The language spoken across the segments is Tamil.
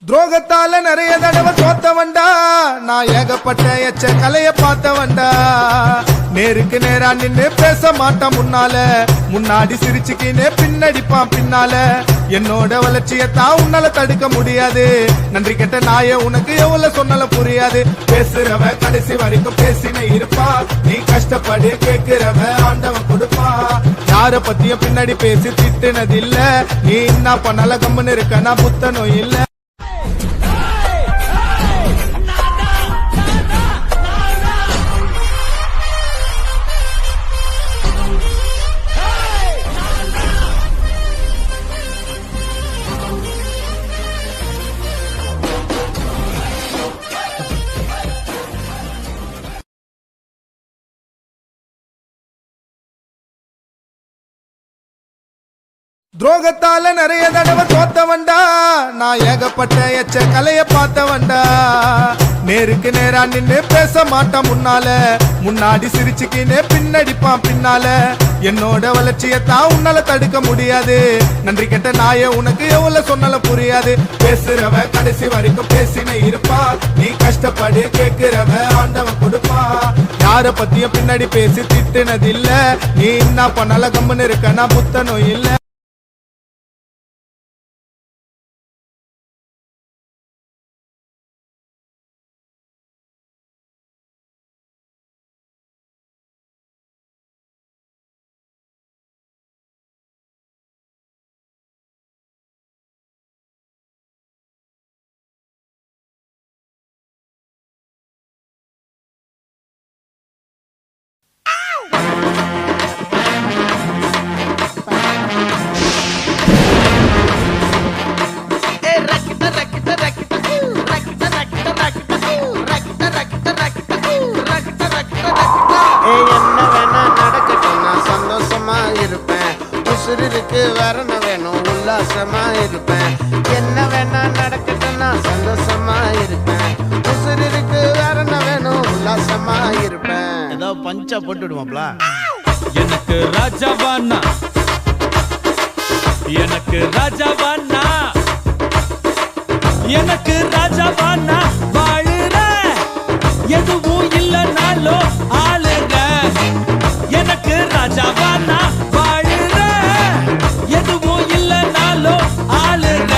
துரோகத்தால நிறைய தடவை தோத்தவன்டா, நான் ஏகப்பட்ட எச்ச கலைய பார்த்தவன்டா. நேருக்கு நேரா நின்னு பேச மாட்டான் முன்னால, முன்னாடி சிரிச்சுக்கினே பின்னடிப்பான் பின்னால. என்னோட வளர்ச்சியத்தான் உன்னால தடுக்க முடியாது, நன்றி கெட்ட நாய உனக்கு எவ்வளவு சொன்னால புரியாது. பேசுறவ கடைசி வரைக்கும் பேசின இருப்பா, நீ கஷ்டப்படு கேட்கிறவ ஆண்டவன் கொடுப்பா. யார பத்தியும் பின்னாடி பேசி திட்டுனதில்ல, நீ என்ன பண்ணால கம்முன்னு இருக்க, நான் புத்தனும் இல்ல. துரோகத்தால நிறைய தடவை தோத்தவன்டா, நான் ஏகப்பட்ட எச்ச கலைய பார்த்தவன்டா. நேருக்கு நேரா நின்னு பேச மாட்டான் முன்னால, முன்னாடி சிரிச்சுக்கினே பின்னடிப்பான் பின்னால. என்னோட வளர்ச்சியத்தான் உன்னால தடுக்க முடியாது, நன்றி கெட்ட நாய உனக்கு எவ்வளவு சொன்னால புரியாது. பேசுறவ கடைசி வரைக்கும் பேசின இருப்பா, நீ கஷ்டப்படு கேட்கிறவ ஆண்டவன் கொடுப்பா. யார பத்தியும் பின்னாடி பேசி திட்டுனதில்ல, நீ என்ன பண்ணால கம்முன்னு இருக்க, நான் புத்தனும் இல்ல. உசுருக்கு வரண வேணும், உல்லாசமா இருப்பேன். என்ன வேணா நடக்கட்டும், நான் சந்தோஷமா இருப்பேன். உசுருக்கு வரண வேணும், உல்லாசமா இருப்பேன். ஏதோ பஞ்சா போட்டு விடுவாப்ல. எனக்கு ராஜாவானா, எனக்கு ராஜாவானா, எனக்கு ராஜாவானா, வாழுற எதுவும் இல்லைனாலோ ஆளுங்க. எனக்கு ராஜாவானா, வாழுற எதுவும் இல்லைனாலோ ஆளுங்க.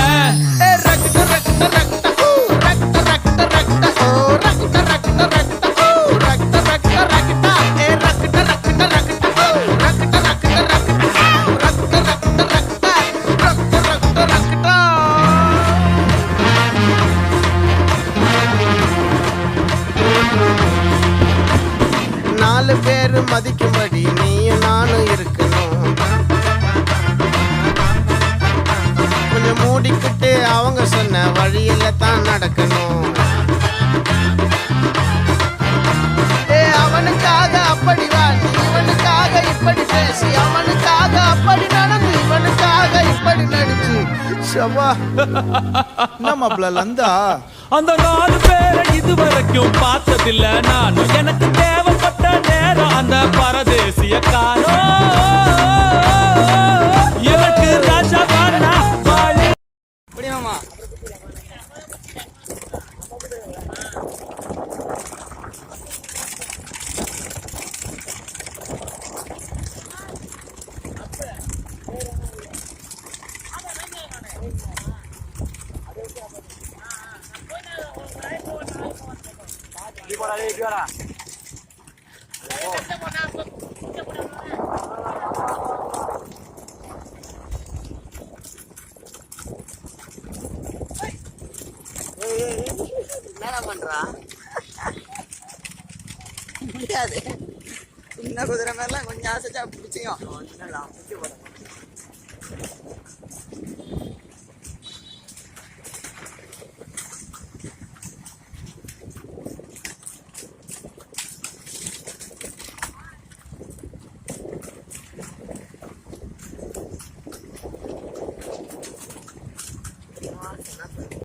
நாலு பேரு மதிக்கும்படி நீயும் நானும் இருக்கணும். கொஞ்சம் மூடிக்கிட்டு அவங்க சொன்ன வழியில தான் நடக்கணும். அவனுக்காக அப்படி வாழ்ந்து, இவனுக்காக இப்படி பேசி, அவனுக்காக அப்படி நடந்து, இவனுக்காக இப்படி நடிச்சு. சவா நம்மள லந்தா அந்த 4 பேரை இதுவரைக்கும் பார்த்ததில்ல நானும். எனக்கு தேவைப்பட்ட நேரம் அந்த பரதேசிய காலம். எனக்கு ராஜாவானா வாழ அப்படியாமா என்ன பண்றா? முடியாது, சின்ன குதிரை மாதிரிலாம் கொஞ்சம் ஆசைச்சா பிடிச்சிக்கும்.